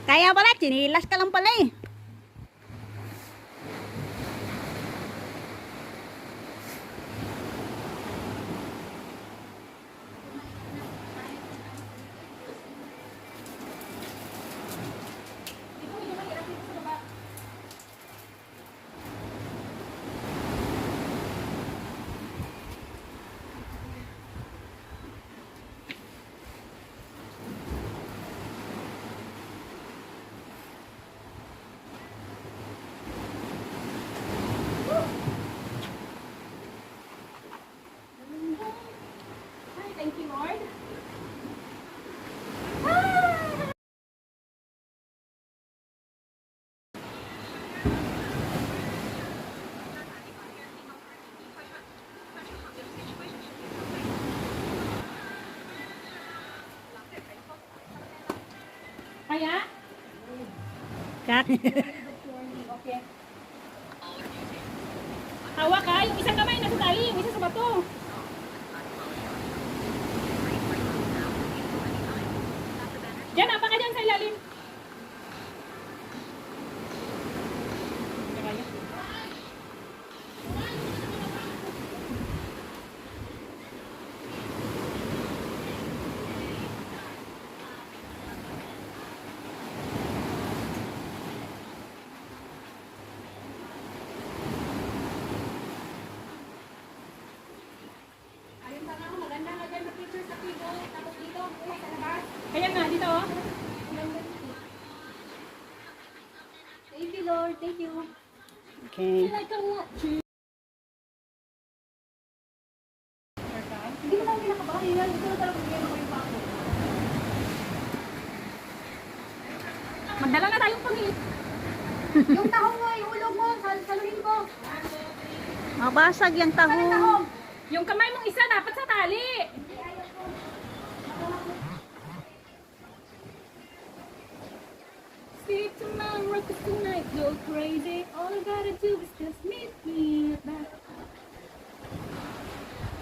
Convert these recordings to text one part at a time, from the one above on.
Kaya pala, chinilas ka lang pala eh. Thank you, Lord. Kaya? Kak. Okay. Hawak ka, yung isang kamay nasa tali, yung isa sa bato. Diyan, apa ka dyan sa ilalim. Ayun pa nga, maganda nga dyan mag-picture sa pigo, tapos dito, sa labas. Kaya nga, dito oh. Thank you, Lord. Thank you. Okay. Like a lot. Hindi mo lang pinakabahay yan. Ito na talaga bigyan ako yung bako. Magdala na tayong pangil. Yung tahong mo, ihulog mo. Saluhin ko. Mabasag yung Ano tahong. tahong? Yung kamay mong isa dapat sa tali. Sleep tomorrow, cause tonight go crazy. All I gotta do is just meet me back.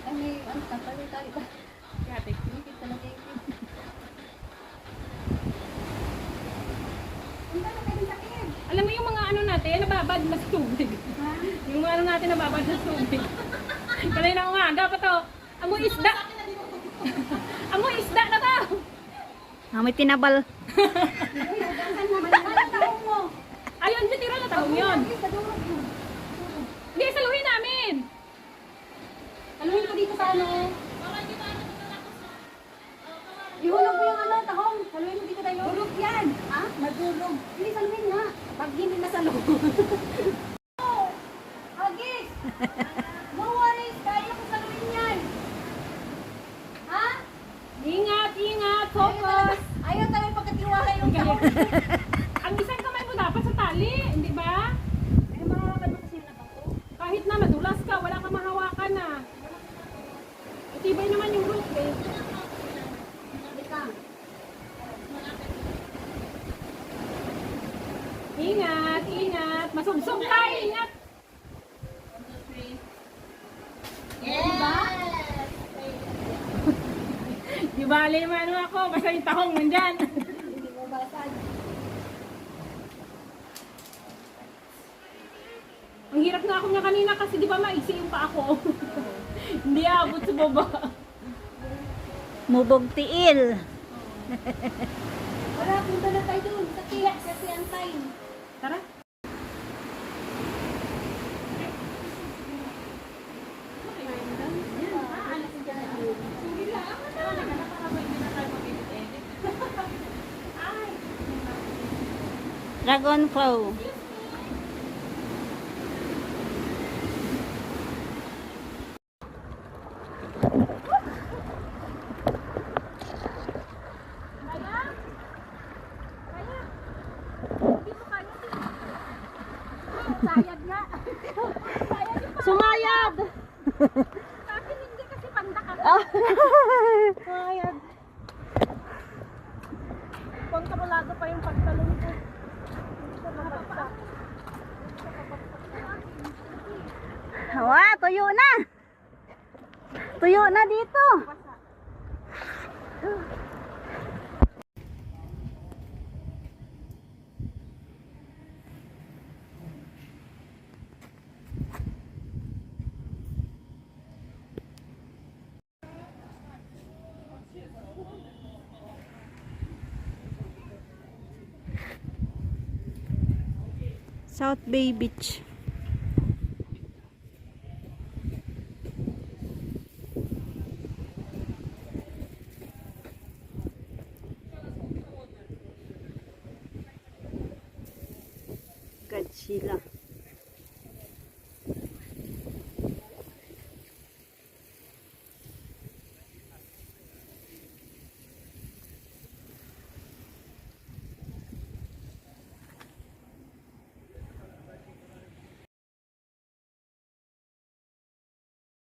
Ay, ang tapal tayo ba? Grabe. Hindi talaga yung Alam mo yung mga ano natin, nababad na sa tubig. Yung mga ano natin nababad sa tubig. Kanina umaga pa to. Amoy isda. Amoy isda na to. May tinabal. Ayun, bitira na taong yun. Hindi, saluhin namin. Saluhin ko dito sa ano. Ihulog mo yung ano, tahong. Saluhin mo dito tayo. Bulog yan. Ha? Madulog. Hindi, saluhin nga. Pag hindi nasalog. Agis! No worries, kaya ko saluhin yan. Ha? Ingat, ingat, focus. Ayaw tayo pagkatiwala yung tahong. Ang isang kamay mo dapat sa tali, hindi ba? Ay, mahawakan mo kasi na ako. Kahit na madulas ka, wala kang mahawakan na. Itibay naman yung rope eh. Halika. Ingat, ingat. Masugsog ka, ingat. Di bali man ako, basta yung tahong nandyan. Hindi mo basag. Ang hirap nga ako niya kanina kasi di ba maiksi yung pa ako. Hindi abot sa baba. Mubog tiil. Wala, punta na tayo dun. Sa kila, kasi ang time. Tara. Dragon Flow. Sayad nga. Sumayad! Sa akin hindi kasi panda ka. Sumayad. Kontrolado pa yung pagtalong ko. Wa, tuyo na! Tuyo na dito! South Bay Beach. Godzilla.